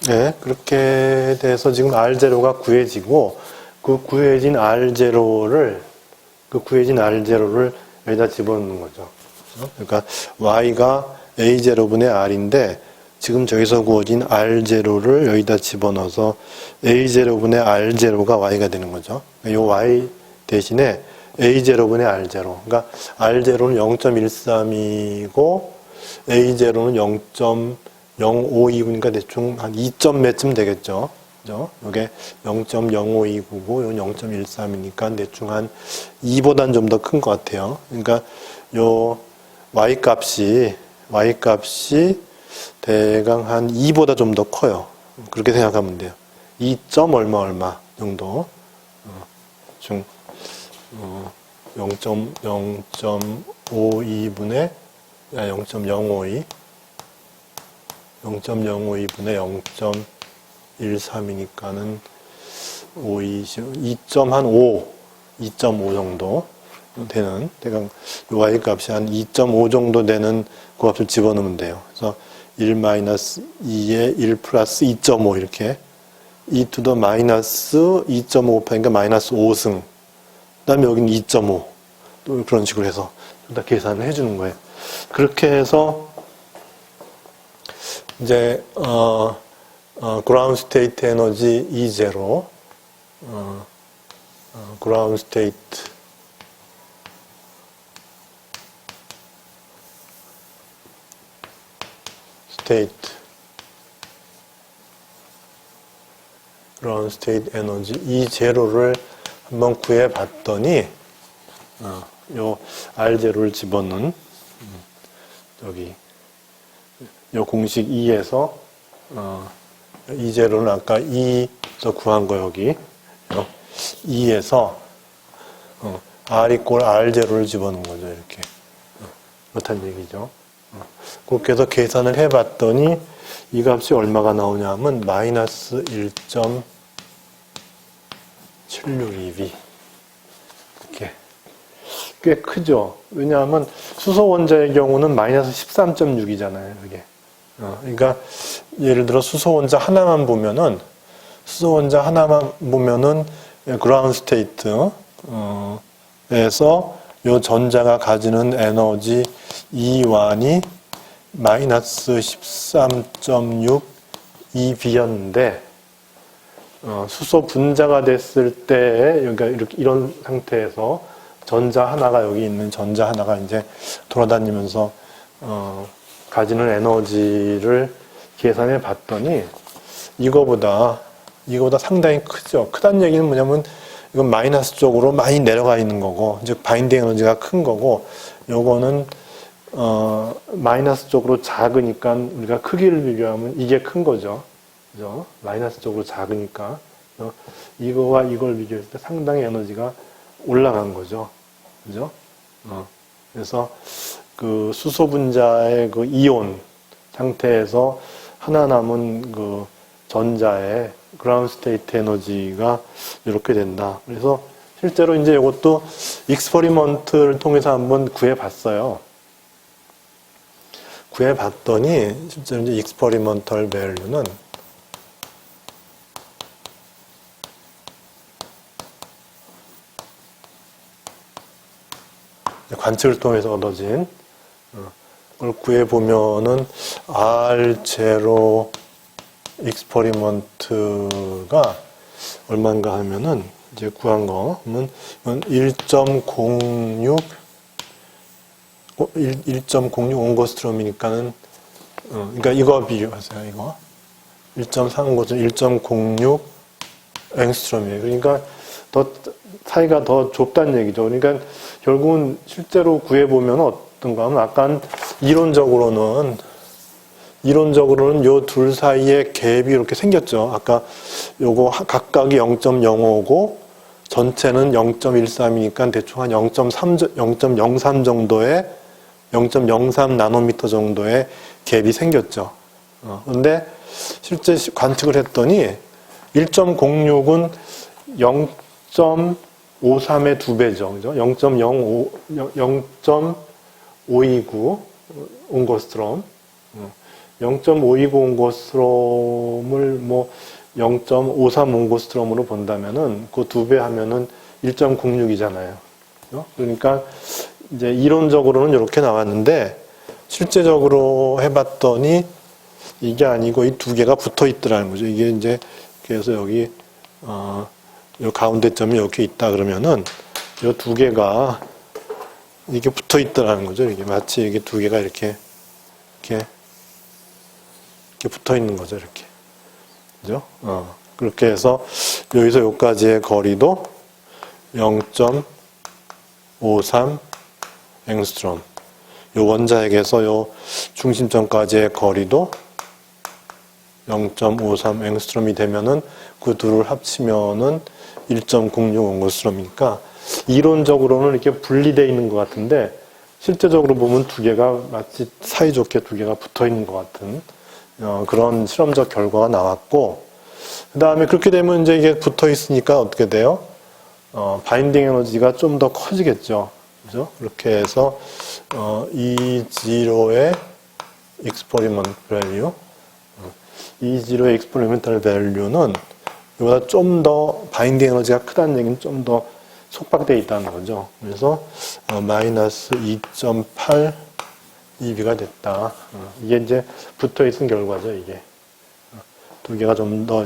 네, 그렇게 돼서 지금 R0가 구해지고, 그 구해진 R0를 여기다 집어넣는 거죠. 그러니까 Y가 A0분의 R인데, 지금 저기서 구워진 R0를 여기다 집어넣어서 A0분의 R0가 Y가 되는 거죠. 이 Y 대신에 A0분의 R0. 그러니까 R0는 0.13이고, A0는 0.0529니까 대충 한 2점 몇쯤 되겠죠. 그죠? 이게 0.0529고, 이건 0.13이니까 대충 한 2보단 좀 더 큰 것 같아요. 그러니까 요 Y 값이 대강 한 2보다 좀 더 커요. 그렇게 생각하면 돼요. 2. 얼마 정도. 대충 0.052분의 0.052 0.052분의 0.13이니까는 2.5 정도 되는, 대강 y 값이 한 2.5 정도 되는 그 값을 집어넣으면 돼요. 그래서 1-2에 1 플러스 2.5 이렇게 2 to the 마이너스 2.5 곱하니까 마이너스 5승. 그 다음에 여기는 2.5. 또 그런 식으로 해서 다 계산을 해주는 거예요. 그렇게 해서 이제 ground state 에너지 E0, ground state 에너지 E0를 한번 구해봤더니 요 R0를 집어넣은 여기 요 공식 2에서 E0는 아까 2에서 구한 거 여기 2에서 R 이꼴 R0를 집어넣은 거죠. 이렇게 그렇다는 얘기죠. 그렇게 해서 계산을 해봤더니 이 값이 얼마가 나오냐면 마이너스 1.762B 이렇게 꽤 크죠. 왜냐하면 수소 원자의 경우는 마이너스 13.6이잖아요. 이게. 그러니까 예를 들어 수소 원자 하나만 보면은 그라운드 스테이트에서 요 전자가 가지는 에너지 E1이 마이너스 13.6 eV였는데 수소 분자가 됐을 때 그러니까 이런 상태에서 전자 하나가 여기 있는 전자 하나가 이제 돌아다니면서 가지는 에너지를 계산해 봤더니 이거보다 상당히 크죠. 크다는 얘기는 뭐냐면 이건 마이너스 쪽으로 많이 내려가 있는 거고, 즉 바인딩 에너지가 큰 거고, 요거는 마이너스 쪽으로 작으니까 우리가 크기를 비교하면 이게 큰 거죠. 그죠? 마이너스 쪽으로 작으니까 이거와 이걸 비교했을 때 상당히 에너지가 올라간 거죠. 그죠? 그래서 그 수소 분자의 그 이온 상태에서 하나 남은 그 전자의 그라운드 스테이트 에너지가 이렇게 된다. 그래서 실제로 이제 이것도 익스퍼리먼트를 통해서 한번 구해봤어요. 구해봤더니 실제로 이제 익스퍼리먼털 밸류는 관측을 통해서 얻어진 걸 구해보면은 R0 익스퍼리먼트가 얼마인가 하면은 이제 구한 거는 1.06 온거스트롬이니까는 그러니까 이거 비교하세요. 이거 1.3온거스트롬 1.06 앵스트롬이에요. 그러니까 더 사이가 더 좁다는 얘기죠. 그러니까 결국은 실제로 구해보면 어떤가 하면 아까 이론적으로는 요 둘 사이에 갭이 이렇게 생겼죠. 아까 요거 각각이 0.05고 전체는 0.13이니까 대충 한 0.03 정도의 0.03 나노미터 정도의 갭이 생겼죠. 근데 실제 관측을 했더니 1.06은 0.53의 2배죠. 그죠? 0.529 온거스트롬. 0.520 옹고스트롬을 뭐 0.53 옹고스트롬으로 본다면은 그 2배 하면은 1.06이잖아요. 그러니까 이제 이론적으로는 이렇게 나왔는데 실제적으로 해봤더니 이게 아니고 이 두 개가 붙어 있더라는 거죠. 이게 이제 그래서 여기 요 가운데 점이 이렇게 있다 그러면은 이 두 개가 이게 붙어 있더라는 거죠. 이게 마치 이게 두 개가 이렇게 붙어 있는 거죠. 이렇게. 그죠? 그렇게 해서 여기서 여기까지의 거리도 0.53 앵스트롬. 요 원자핵에서 요 중심점까지의 거리도 0.53 앵스트롬이 되면은 그 둘을 합치면은 1.06 앵스트롬이니까 이론적으로는 이렇게 분리되어 있는 것 같은데 실제적으로 보면 두 개가 마치 사이좋게 두 개가 붙어 있는 것 같은 그런 실험적 결과가 나왔고, 그 다음에 그렇게 되면 이제 이게 붙어 있으니까 어떻게 돼요? 바인딩 에너지가 좀 더 커지겠죠. 그죠? 그렇게 해서 E0의 experimental value, E0의 experimental value's 이보다 좀 더 바인딩 에너지가 크다는 얘기는 좀 더 속박되어 있다는 거죠. 그래서 마이너스 2.8 EB가 됐다. 이게 이제 붙어 있은 결과죠. 이게 두 개가 좀 더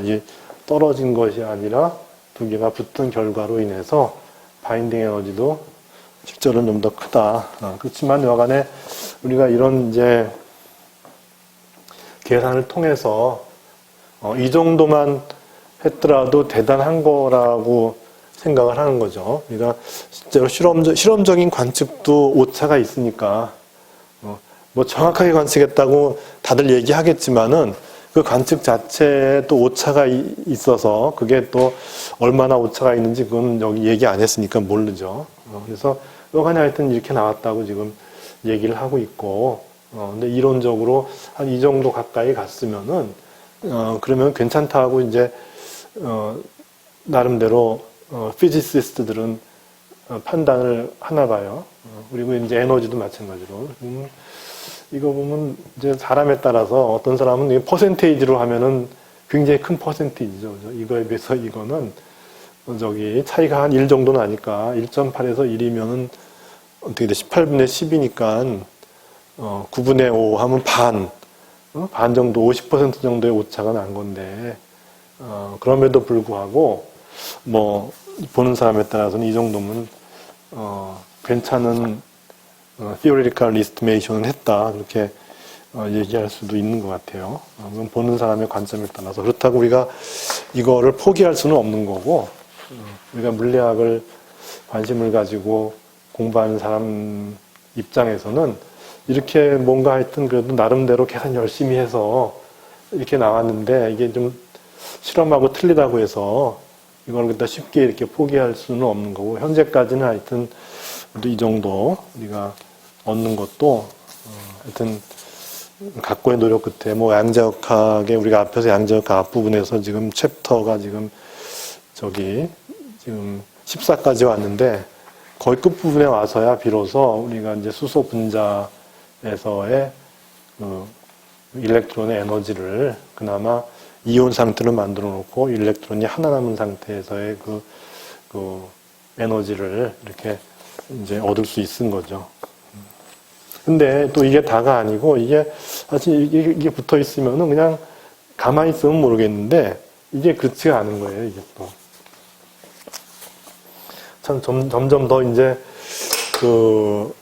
떨어진 것이 아니라 두 개가 붙은 결과로 인해서 바인딩 에너지도 실제로는 좀 더 크다. 그렇지만 여간에 우리가 이런 이제 계산을 통해서 이 정도만 했더라도 대단한 거라고 생각을 하는 거죠. 그러니까 실제로 실험적인 관측도 오차가 있으니까 뭐 정확하게 관측했다고 다들 얘기하겠지만은 그 관측 자체에 또 오차가 있어서 그게 또 얼마나 오차가 있는지 그건 여기 얘기 안 했으니까 모르죠. 그래서 여간에 하여튼 이렇게 나왔다고 지금 얘기를 하고 있고, 근데 이론적으로 한 이 정도 가까이 갔으면은 그러면 괜찮다고 이제 나름대로 피지시스트들은 판단을 하나 봐요. 그리고 이제 에너지도 마찬가지로. 이거 보면 이제 사람에 따라서 어떤 사람은 퍼센테이지로 하면은 굉장히 큰 퍼센테이지죠. 그죠? 이거에 비해서 이거는 차이가 한 1 정도 나니까 1.8에서 1이면은 어떻게 돼? 18분의 10이니까 9분의 5 하면 반 정도, 50% 정도의 오차가 난 건데, 그럼에도 불구하고, 뭐, 보는 사람에 따라서는 이 정도면, 괜찮은, theoretical estimation을 했다. 그렇게, 얘기할 수도 있는 것 같아요. 그건 보는 사람의 관점에 따라서. 그렇다고 우리가 이거를 포기할 수는 없는 거고, 우리가 물리학을 관심을 가지고 공부하는 사람 입장에서는 이렇게 뭔가 하여튼 그래도 나름대로 계산 열심히 해서 이렇게 나왔는데 이게 좀 실험하고 틀리다고 해서 이걸 그다 쉽게 이렇게 포기할 수는 없는 거고, 현재까지는 하여튼 이 정도 우리가 얻는 것도 하여튼 각고의 노력 끝에 뭐 양자역학의 우리가 앞에서 양자역학 앞부분에서 지금 챕터가 지금 지금 14까지 왔는데 거의 끝부분에 와서야 비로소 우리가 이제 수소 분자에서의 일렉트론의 에너지를 그나마 이온 상태로 만들어 놓고 일렉트론이 하나 남은 상태에서의 그 에너지를 이렇게 이제 얻을 수 있은 거죠. 근데 또 이게 다가 아니고 이게 사실 이게 붙어 있으면은 그냥 가만히 있으면 모르겠는데 이게 그렇지가 않은 거예요. 이게 또 참 점점 더 이제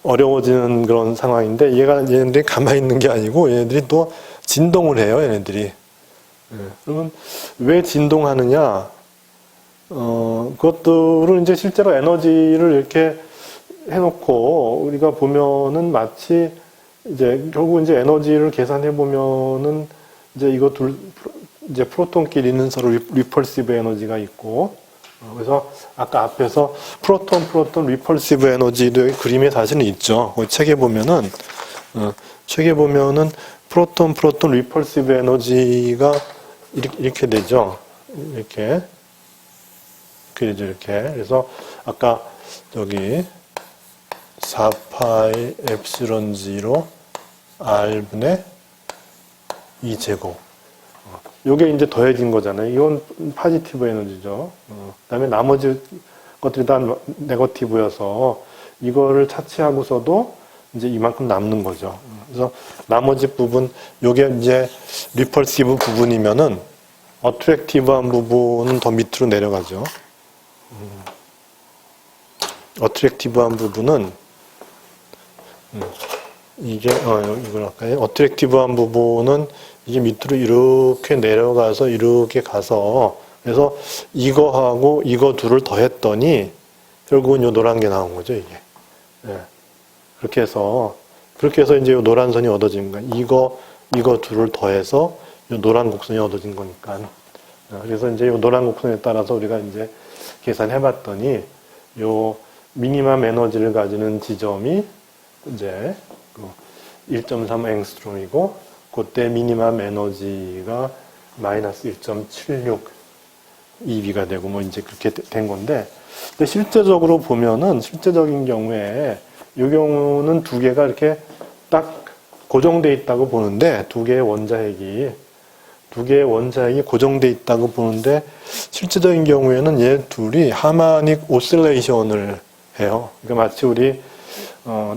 어려워지는 그런 상황인데 얘네들이 가만히 있는 게 아니고 얘네들이 또 진동을 해요. 얘네들이. 그러면 왜 진동하느냐? 그것들은 이제 실제로 에너지를 이렇게 해놓고 우리가 보면은 마치 이제 결국 이제 에너지를 계산해 보면은 이제 이거 이제 프로톤끼리는 서로 리펄시브 에너지가 있고, 그래서 아까 앞에서 프로톤 리펄시브 에너지도 그림에 사실은 있죠. 책에 보면은 프로톤 리펄시브 에너지가 이렇게 되죠. 이렇게 되죠. 이렇게. 그래서 아까 4파이 엡실론 0 R분의 2제곱. 요게 이제 더해진 거잖아요. 이건 포지티브 에너지죠. 그다음에 나머지 것들이 다 네거티브여서 이거를 차치하고서도 이제 이만큼 남는 거죠. 그래서 나머지 부분, 요게 이제 리펄시브 부분이면은 어트랙티브한 부분은 더 밑으로 내려가죠. 어트랙티브한 부분은 이게 이걸 할까요? 어트랙티브한 부분은 이게 밑으로 이렇게 내려가서 이렇게 가서 그래서 이거하고 이거 둘을 더했더니 결국은 요 노란 게 나온 거죠, 이게. 예. 그렇게 해서 이제 요 노란 선이 얻어진 거야. 이거 둘을 더해서 요 노란 곡선이 얻어진 거니까. 그래서 이제 요 노란 곡선에 따라서 우리가 이제 계산해 봤더니 요 미니멈 에너지를 가지는 지점이 이제 1.3 앵스트롬이고 그때 미니멈 에너지가 마이너스 1.76 EB가 되고 뭐 이제 그렇게 된 건데, 근데 실제적으로 보면은 실제적인 경우에 이 경우는 두 개가 이렇게 딱 고정돼 있다고 보는데 두 개의 원자핵이 고정돼 있다고 보는데 실제적인 경우에는 얘 둘이 하모닉 오실레이션을 해요. 그러니까 마치 우리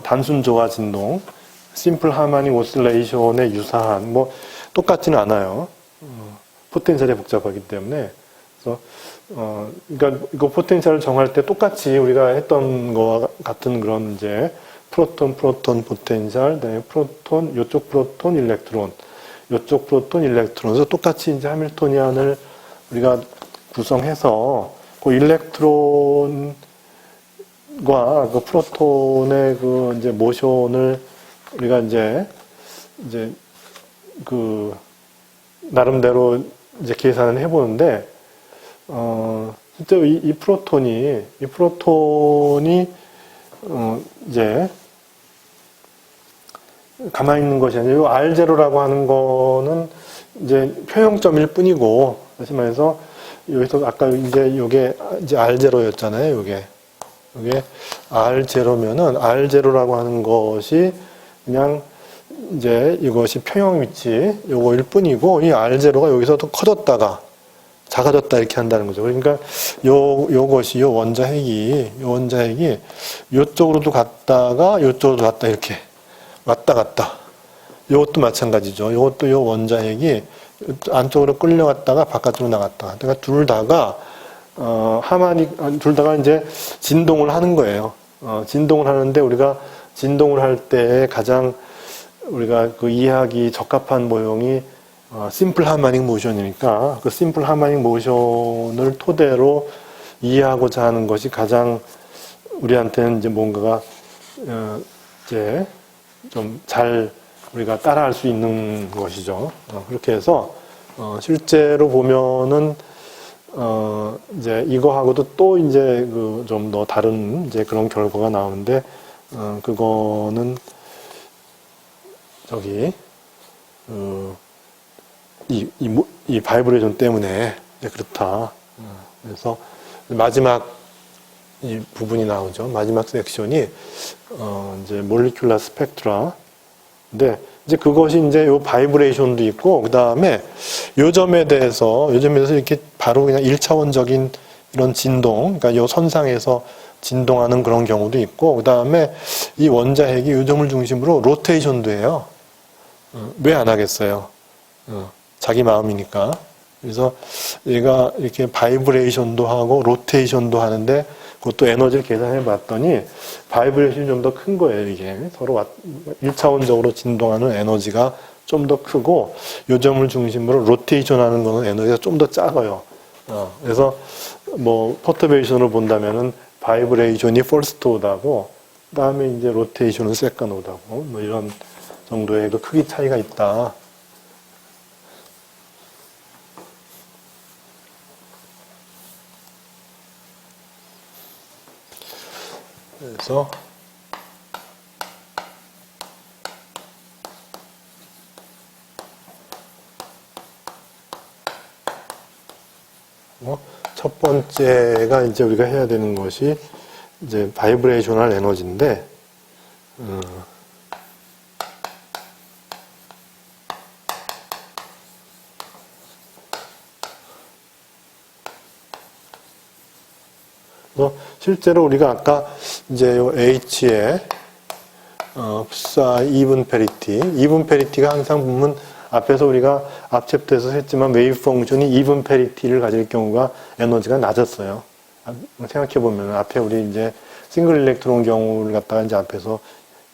단순 조화 진동, 심플 하모닉 오실레이션에 유사한, 뭐 똑같지는 않아요. 포텐셜이 복잡하기 때문에. 그래서 그러니까 이거 포텐셜을 정할 때 똑같이 우리가 했던 거와 같은 그런 이제 프로톤 포텐셜, 그다음에 프로톤, 요쪽 프로톤, 일렉트론, 요쪽 프로톤, 일렉트론. 그래서 똑같이 이제 하밀토니안을 우리가 구성해서 그 일렉트론과 그 프로톤의 그 이제 모션을 우리가 이제 그 나름대로 이제 계산을 해보는데, 실제로 이 프로톤이 이제 가만히 있는 것이 아니라 이 R0라고 하는 거는 이제 표형점일 뿐이고, 다시 말해서 여기서 아까 이제 요게 이제 R0였잖아요. 요게 R0면은 R0라고 하는 것이 그냥 이제 이것이 평형 위치 요거일 뿐이고, 이 R0가 여기서 또 커졌다가 작아졌다 이렇게 한다는 거죠. 그러니까 요것이 요 원자핵이 요쪽으로도 갔다가 요쪽으로도 갔다 이렇게 왔다 갔다. 요것도 마찬가지죠. 요것도 요 원자핵이 안쪽으로 끌려갔다가 바깥으로 나갔다. 그러니까 둘 다가 둘 다가 이제 진동을 하는 거예요. 진동을 하는데 우리가 진동을 할 때 가장 우리가 그 이해하기 적합한 모형이 심플 하모닉 모션이니까 그 심플 하모닉 모션을 토대로 이해하고자 하는 것이 가장 우리한테는 이제 뭔가가 이제 좀 잘 우리가 따라할 수 있는 것이죠. 그렇게 해서 실제로 보면은 이제 이거하고도 또 이제 그 좀 더 다른 이제 그런 결과가 나오는데, 그거는 저기 이 바이브레이션 때문에 이제 그렇다. 그래서 마지막 이 부분이 나오죠. 마지막 섹션이 이제 몰리큘라 스펙트라. 근데 이제 그것이 이제 요 바이브레이션도 있고, 그 다음에 요점에 대해서 이렇게 바로 그냥 1차원적인 이런 진동, 그러니까 요 선상에서 진동하는 그런 경우도 있고, 그 다음에 이 원자핵이 요점을 중심으로 로테이션도 해요. 왜 안 하겠어요? 자기 마음이니까. 그래서 얘가 이렇게 바이브레이션도 하고 로테이션도 하는데, 그것도 에너지를 계산해 봤더니 바이브레이션이 좀 더 큰 거예요. 이게 서로 1차원적으로 진동하는 에너지가 좀 더 크고, 요점을 중심으로 로테이션 하는 거는 에너지가 좀 더 작아요. 그래서 뭐 퍼터베이션을 본다면은 바이브레이션이 퍼스트 오다고, 그 다음에 이제 로테이션은 세컨드 오다고, 뭐 이런 정도의 그 크기 차이가 있다. 그래서 첫 번째가 이제 우리가 해야 되는 것이 이제 바이브레이셔널 에너지인데, 그래서 실제로 우리가 아까 이제 요 H의 even parity가 항상 보면 앞에서 우리가 앞 챕터에서 했지만 웨이브 펑션이 even parity를 가질 경우가 에너지가 낮았어요. 생각해 보면 앞에 우리 이제 싱글 일렉트론 경우를 갖다가 이제 앞에서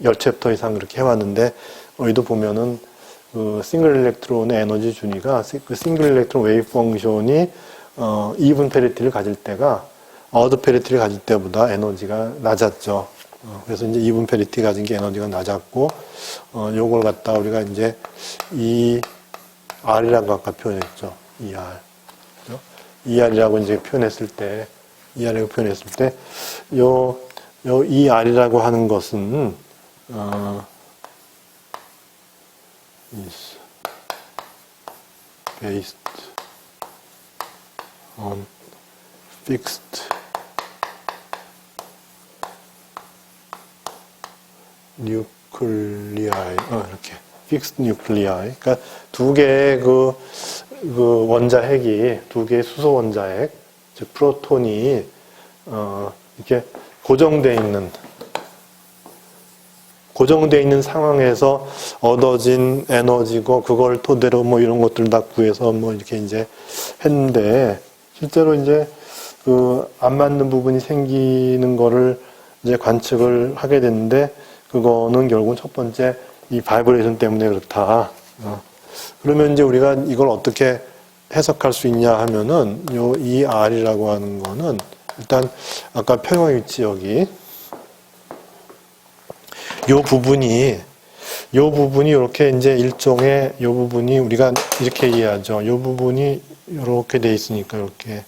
10챕터 이상 그렇게 해왔는데 여기도 보면은 그 싱글 일렉트론의 에너지 준위가 그 싱글 일렉트론 웨이브 펑션이 even parity를 가질 때가 odd parity를 가질 때보다 에너지가 낮았죠. 그래서 이제 even parity 가진 게 에너지가 낮았고 요걸 갖다 우리가 이제 ER이라고 아까 표현했죠. ER. 그죠? ER이라고 이제 표현했을 때 요 ER이라고 하는 것은 is based on fixed nuclei, 이렇게 fixed nuclei. 그러니까 두 개의 그 원자핵이 두 개의 수소 원자핵, 즉 프로톤이 이렇게 고정돼 있는 상황에서 얻어진 에너지고 그걸 토대로 뭐 이런 것들 다 구해서 뭐 이렇게 이제 했는데 실제로 이제 그 안 맞는 부분이 생기는 거를 이제 관측을 하게 됐는데 그거는 결국은 첫 번째 이 바이브레이션 때문에 그렇다. 그러면 이제 우리가 이걸 어떻게 해석할 수 있냐 하면은 요 ER이라고 하는 거는 일단 아까 평형 위치 여기 요 부분이 이렇게 이제 일종의 요 부분이 우리가 이렇게 이해하죠. 요 부분이 이렇게 돼 있으니까 이렇게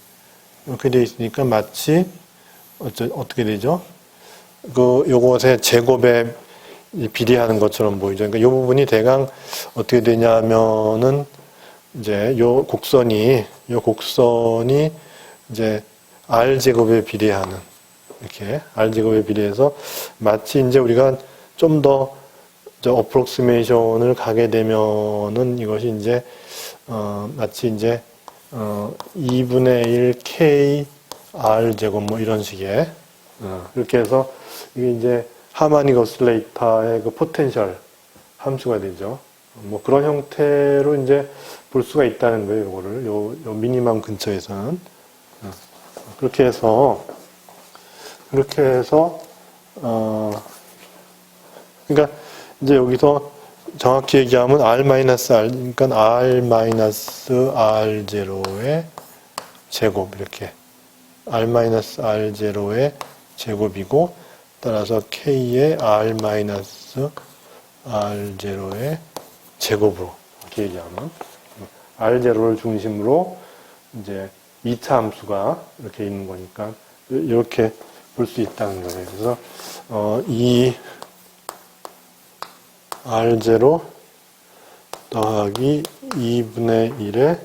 돼 있으니까 마치 어떻게 되죠? 요것의 제곱에 비례하는 것처럼 보이죠. 그러니까 요 부분이 대강 어떻게 되냐면은 이제 요 곡선이 이제 R제곱에 비례하는 이렇게 R제곱에 비례해서 마치 이제 우리가 좀 더 어프록시메이션을 가게 되면은 이것이 이제 마치 이제 2분의 1 K R제곱 뭐 이런 식의 이렇게 해서 이게 이제 하마닉 오실레이터의 그 포텐셜 함수가 되죠. 뭐 그런 형태로 이제 볼 수가 있다는 거예요. 요거를 요 미니멈 근처에서는 그렇게 해서 그러니까 이제 여기서 정확히 얘기하면 R-R, 그러니까 R-R0의 제곱 이렇게 R-R0의 제곱이고 따라서 K의 R-R0의 제곱으로 이렇게 얘기하면 R0를 중심으로 이제 2차 함수가 이렇게 있는 거니까 이렇게 볼 수 있다는 거예요. 그래서 이 R0 더하기 2분의 1의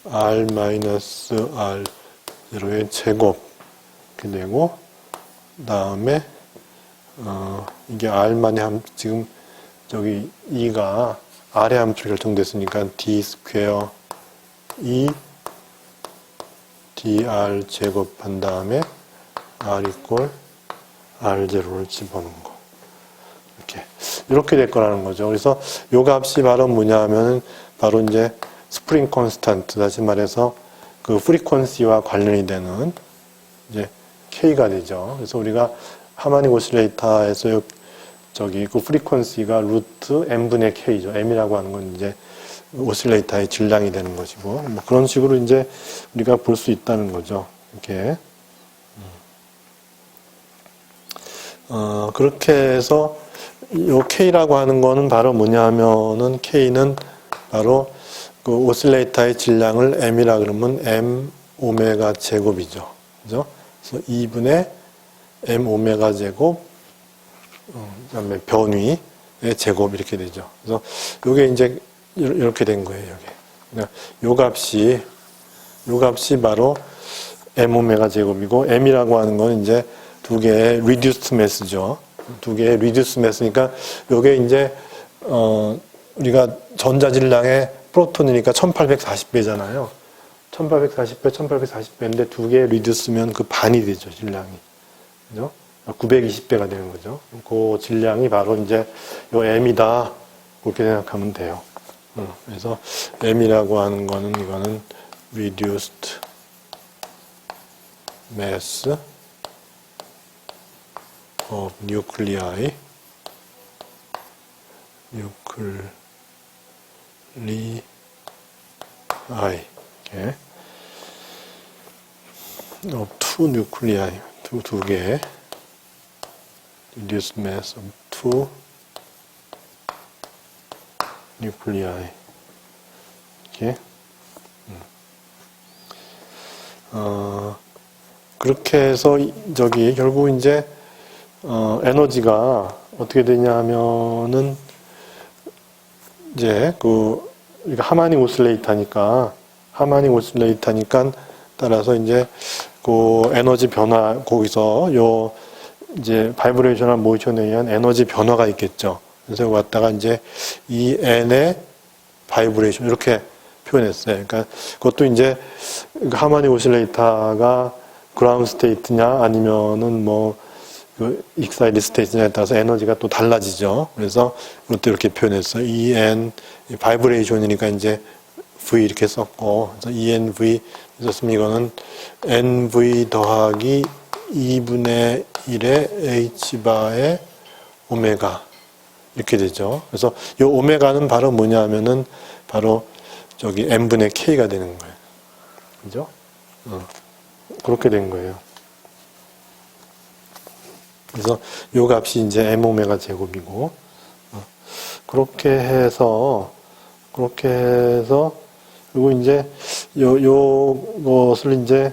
R-R0의 제곱 이렇게 되고 다음에 이게 R만의 지금 저기 2가 R의 함수로 결정됐으니까 D 스퀘어 E dr 제곱한 다음에 R 이꼴 R0를 집어넣은 거. 이렇게 될 거라는 거죠. 그래서 요 값이 바로 뭐냐 하면 바로 이제 스프링 콘스턴트, 다시 말해서 그 프리퀀시와 관련이 되는 이제 K가 되죠. 그래서 우리가 하마닉 오실레이터에서 그 프리퀀시가 루트 M분의 K죠. M이라고 하는 건 이제 오실레이터의 질량이 되는 것이고, 뭐 그런 식으로 이제 우리가 볼 수 있다는 거죠. 이렇게. 그렇게 해서 요 K라고 하는 거는 바로 뭐냐 하면은 K는 바로 그 오실레이터의 질량을 M이라 그러면 M 오메가 제곱이죠. 그죠? 그래서 2분의 M 오메가 제곱, 그다음에 변위의 제곱 이렇게 되죠. 그래서 요게 이제 이렇게 된 거예요, 요게. 그러니까 요 값이 바로 M 오메가 제곱이고, M이라고 하는 건 이제 두 개의 reduced mass죠. 두 개의 reduced mass니까 요게 이제 우리가 전자질량의 프로톤이니까 1840배잖아요. 1840배, 1840배인데 두 개 리듀스면 그 반이 되죠, 질량이. 그죠? 920배가 되는 거죠. 그 질량이 바로 이제 요 M이다. 그렇게 생각하면 돼요. 그래서 M이라고 하는 거는 이거는 reduced mass of nuclei 이렇게 of two nuclei 두 개 reduced mass of two nuclei 이렇게 그렇게 해서 저기 결국 이제 에너지가 어떻게 되냐 하면은 이제 하마닉 오실레이터니까 따라서 이제 그 에너지 변화 거기서 요 이제 바이브레이셔널 모션에 의한 에너지 변화가 있겠죠. 그래서 왔다가 이제 이 N의 바이브레이션 이렇게 표현했어요. 그러니까 그것도 이제 하마닉 오실레이터가 그라운드 스테이트냐 아니면은 그 익사이드 스테이트냐에 따라서 에너지가 또 달라지죠. 그래서 그것도 이렇게 표현했어요. EN 바이브레이션이니까 이제 V 이렇게 썼고 그래서 ENV 썼으면 이거는 NV 더하기 2분의 1의 H바의 오메가 이렇게 되죠. 그래서 이 오메가는 바로 뭐냐면은 바로 저기 N분의 K가 되는 거예요. 그죠? 그렇게 된 거예요. 그래서 요 값이 이제 M 오메가 제곱이고, 그렇게 해서, 그리고 이제, 요것을 이제,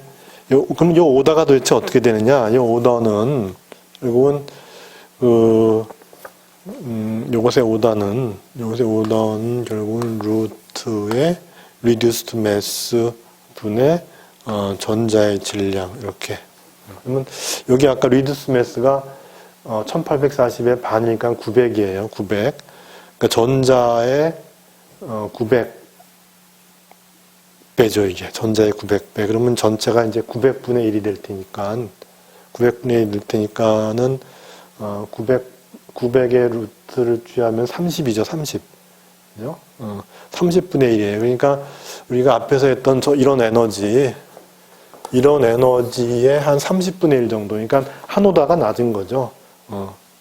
그럼 요 오다가 도대체 어떻게 되느냐? 요 오다는, 결국은, 요것의 오다는 결국은 루트의 reduced mass 분의 전자의 질량, 이렇게. 그러면 여기 아까 reduced mass가 1840의 반이니까 900이에요. 900. 그러니까 전자의 900배죠, 이게. 전자의 900배. 그러면 전체가 이제 900분의 1이 될 테니까, 900분의 1이 될 테니까는 900의 루트를 취하면 30이죠, 30. 그죠? 30분의 1이에요. 그러니까 우리가 앞에서 했던 이런 에너지의 한 30분의 1 정도. 그러니까 한 오다가 낮은 거죠.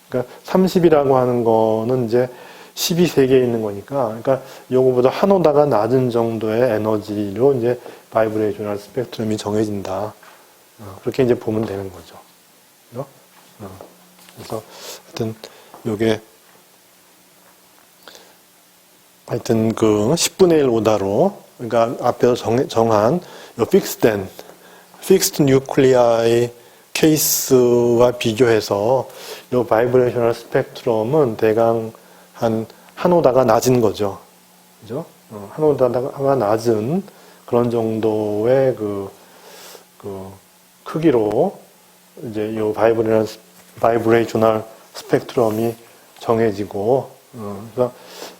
그러니까 30이라고 하는 거는 이제 10이 3개 있는 거니까, 그러니까 요거보다 한 오다가 낮은 정도의 에너지로 이제 바이브레이셔널 스펙트럼이 정해진다. 그렇게 이제 보면 되는 거죠. 그죠? 그래서 하여튼 요게 하여튼 그 10분의 1 오다로, 그러니까 앞에서 정한 요 픽스드 뉴클리아의 케이스와 비교해서 요 바이브레이셔널 스펙트럼은 대강 한 오다가 낮은 거죠. 그죠? 한 오다가 낮은 그런 정도의 그 크기로 이제 요 바이브레이셔널 스펙트럼이 정해지고, 그래서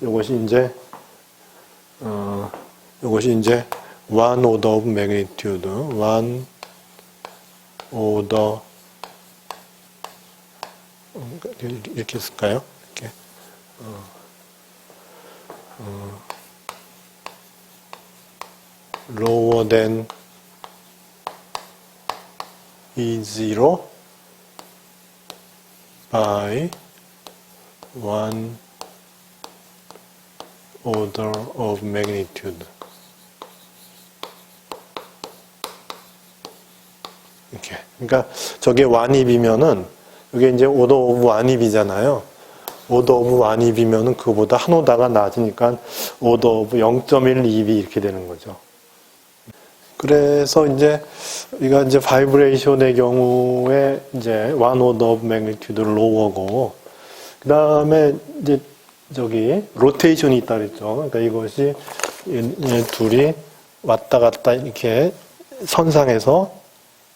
요것이 이제 one order of magnitude, one order, 이렇게 쓸까요? 이렇게. lower than E0 by one order of magnitude. 이렇게. 그러니까 저게 완입이면은 이게 이제 order of 완입이잖아요. order of 완입이면은 그거보다 한 오다가 낮으니까 order of 0.1 입이 이렇게 되는 거죠. 그래서 이제 우리가 이제 바이브레이션의 경우에 이제 one order of magnitude lower고, 그 다음에 이제 저기 로테이션이 있다 그랬죠. 그러니까 이것이 둘이 왔다 갔다 이렇게 선상에서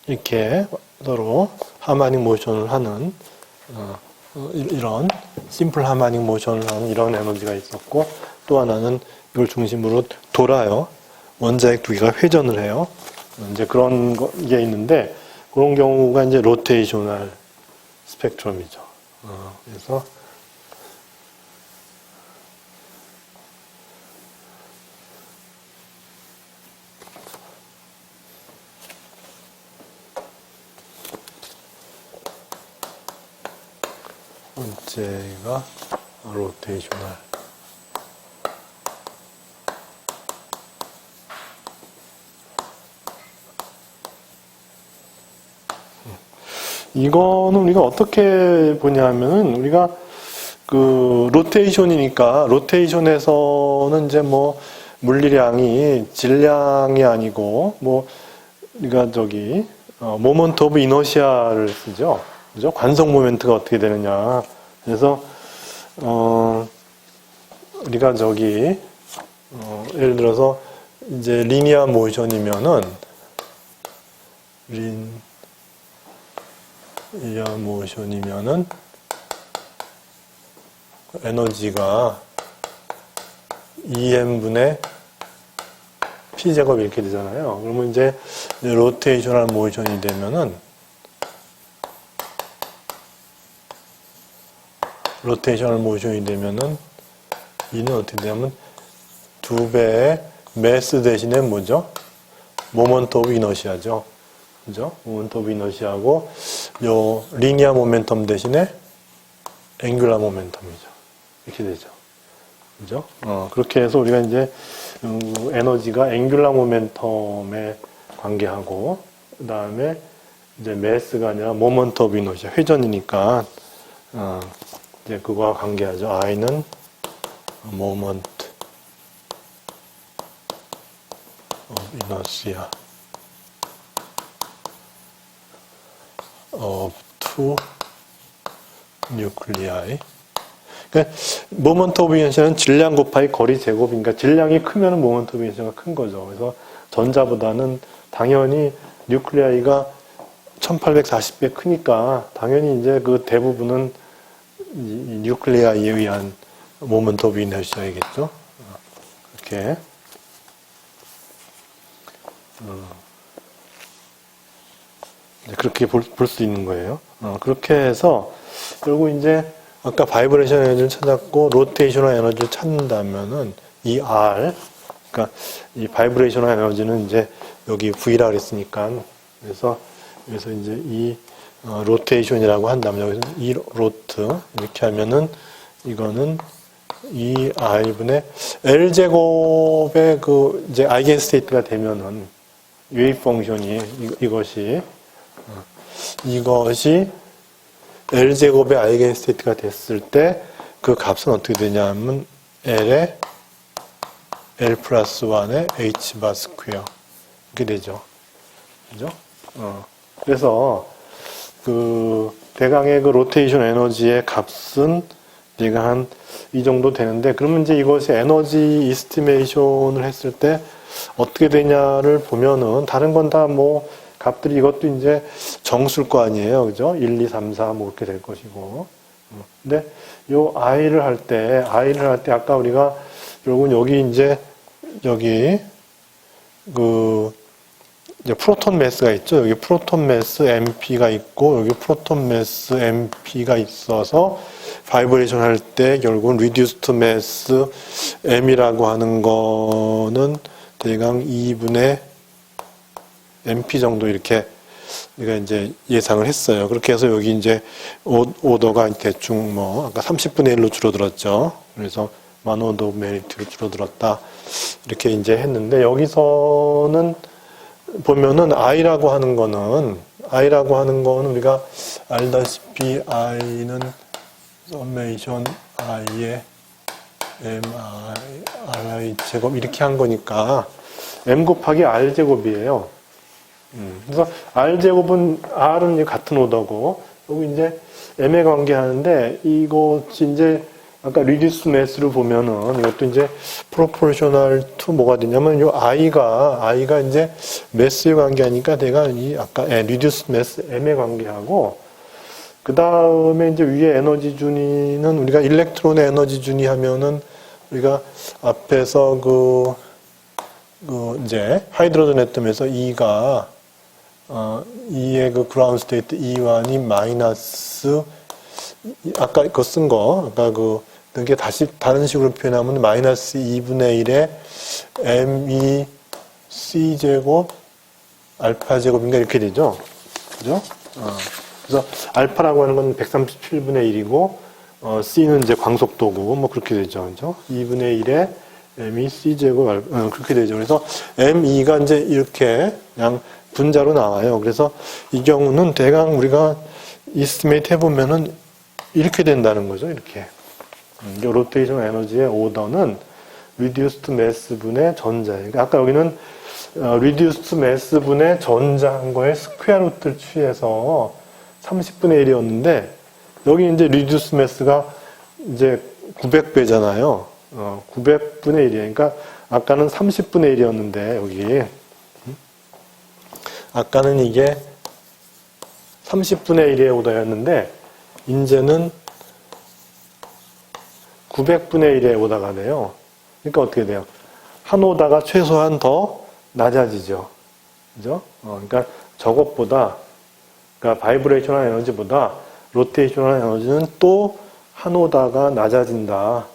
이렇게 서로 하마닉 모션을 하는 이런 심플 하마닉 모션을 하는 이런 에너지가 있었고, 또 하나는 이걸 중심으로 돌아요. 원자핵 두 개가 회전을 해요. 이제 그런 게 있는데 그런 경우가 이제 로테이셔널 스펙트럼이죠. 그래서 번째가 로테이셔널. 이거는 우리가 어떻게 보냐면은 우리가 그 로테이션이니까 로테이션에서는 이제 뭐 물리량이 질량이 아니고 뭐 우리가 저기 모먼트 오브 이너시아를 쓰죠. 그죠? 관성 모멘트가 어떻게 되느냐. 그래서 우리가 저기 예를 들어서 이제 리니어 모션이면은 리니어 모션이면은 에너지가 EM분의 P제곱 이렇게 되잖아요. 그러면 이제 로테이셔널 모션이 되면은 이는 어떻게 되냐면 2배의 매스 대신에 뭐죠? 모먼트 오브 이너시아죠. 그죠? 모먼트 오브 이너시아고 요 리니어 모멘텀 대신에 앵귤러 모멘텀이죠. 이렇게 되죠. 그죠? 그렇게 해서 우리가 이제 에너지가 앵귤러 모멘텀에 관계하고 그다음에 이제 매스가 아니라 모먼트 오브 이너시아 회전이니까 이제 그거와 관계하죠. I는 모먼트 오브 이너시아 of two nuclei. 그러니까 모먼트 오브 이너시아는 질량 곱하기 거리 제곱이니까 질량이 크면 모먼트 오브 이너시아가 큰 거죠. 그래서 전자보다는 당연히 뉴클리아이가 1840배 크니까 당연히 이제 그 대부분은 이 뉴클리아이에 의한 모먼트 오브 이너시아이겠죠. 이렇게 그렇게 볼 수 있는 거예요. 그렇게 해서 결국 이제 아까 바이브레이션 에너지를 찾았고 로테이셔널 에너지를 찾는다면은 이 R, 그러니까 이 바이브레이셔널 에너지는 이제 여기 V라 그랬으니까 그래서 이제 이 로테이션이라고 한다면 여기서 이 로트 이렇게 하면은 이거는 이 I분의 L 제곱의 그 이제 아이겐 스테이트가 되면은 웨이브 펑션이 이것이 L제곱의 아이겐 스테이트가 됐을 때 그 값은 어떻게 되냐면 L에 L 플러스 1의 H 바 스퀘어 이렇게 되죠. 그죠? 그래서 그 대강의 그 로테이션 에너지의 값은 얘가 한 이 정도 되는데 그러면 이제 이것이 에너지 이스티메이션을 했을 때 어떻게 되냐를 보면은 다른 건 다 뭐 값들이 이것도 이제 정수일 거 아니에요. 그죠? 1, 2, 3, 4 뭐 이렇게 될 것이고. 근데 요 I를 할 때 아까 우리가 결국은 여기 이제 여기 그 이제 프로톤 매스가 있죠. 여기 프로톤 매스 MP가 있고 여기 프로톤 매스 MP가 있어서 바이브레이션 할 때 결국은 리듀스트 매스 M이라고 하는 거는 대강 2분의 MP 정도 이렇게 우리가 이제 예상을 했어요. 그렇게 해서 여기 이제 오더가 대충 뭐 아까 30분의 1로 줄어들었죠. 그래서 만 오더 메리트로 줄어들었다. 이렇게 이제 했는데 여기서는 보면은 I라고 하는 거는 우리가 알다시피 I는 서메이션 I의 MI 제곱 이렇게 한 거니까 M 곱하기 R 제곱이에요. 그래서 R제곱은, R은 같은 오더고, 여기 이제 M에 관계하는데, 이것이 이제, 아까 리듀스 매스를 보면은, 이것도 이제, 프로포셔널 투 뭐가 되냐면, 요 I가 이제, 매스에 관계하니까, 내가 아까, 리듀스 매스 M에 관계하고, 그 다음에 이제 위에 에너지 준위는, 우리가 일렉트론의 에너지 준위 하면은, 우리가 앞에서 이제 하이드로전 애텀에서 E가 E의 그 그라운드 스테이트 E1이 마이너스 아까 그거 쓴 거 아까 그게 다시 다른 식으로 표현하면 마이너스 2분의 1의 ME C제곱 알파 제곱인가 이렇게 되죠. 그죠? 그래서 알파라고 하는 건 137분의 1이고 C는 이제 광속도고 뭐 그렇게 되죠. 그죠? 2분의 1의 ME C제곱 그렇게 되죠. 그래서 ME가 이제 이렇게 그냥 분자로 나와요. 그래서 이 경우는 대강 우리가 이스티메이트 해보면은 이렇게 된다는 거죠. 이렇게. 로테이션 에너지의 오더는 리듀스트 매스 분의 전자예요. 그러니까 아까 여기는 리듀스트 매스 분의 전자한 거에 스퀘어 루트를 취해서 30분의 1이었는데 여기 이제 리듀스 매스가 이제 900배잖아요. 900분의 1이에요. 그러니까 아까는 30분의 1이었는데 여기 아까는 이게 30분의 1의 오다였는데 이제는 900분의 1의 오다가 돼요. 그러니까 어떻게 돼요? 한 오다가 최소한 더 낮아지죠. 그죠? 그러니까 저것보다 그러니까 바이브레이션한 에너지보다 로테이션한 에너지는 또 한 오다가 낮아진다.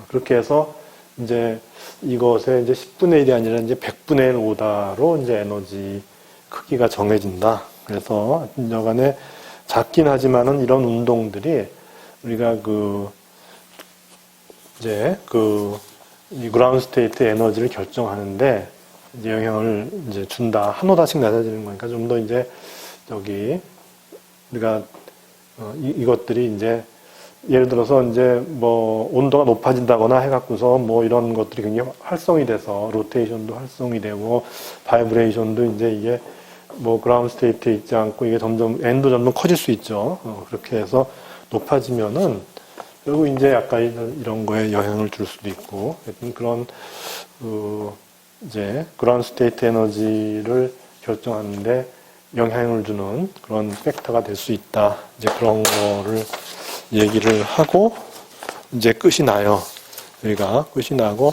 그렇게 해서 이제 이것의 이제 10분의 1이 아니라 이제 100분의 1 오다로 이제 에너지 크기가 정해진다. 그래서 여간에 작긴 하지만은 이런 운동들이 우리가 이 그라운드 스테이트 에너지를 결정하는데 이제 영향을 이제 준다. 한 오다씩 낮아지는 거니까 좀 더 이제 우리가 이것들이 이제 예를 들어서 이제 뭐 온도가 높아진다거나 해갖고서 뭐 이런 것들이 굉장히 활성이 돼서 로테이션도 활성이 되고 바이브레이션도 이제 이게 뭐 그라운드 스테이트에 있지 않고 이게 점점 N도 점점 커질 수 있죠. 그렇게 해서 높아지면은 결국 이제 약간 이런 거에 영향을 줄 수도 있고 그런 이제 그라운드 스테이트 에너지를 결정하는데 영향을 주는 그런 팩터가 될 수 있다. 이제 그런 거를 얘기를 하고 이제 끝이 나요. 여기가 끝이 나고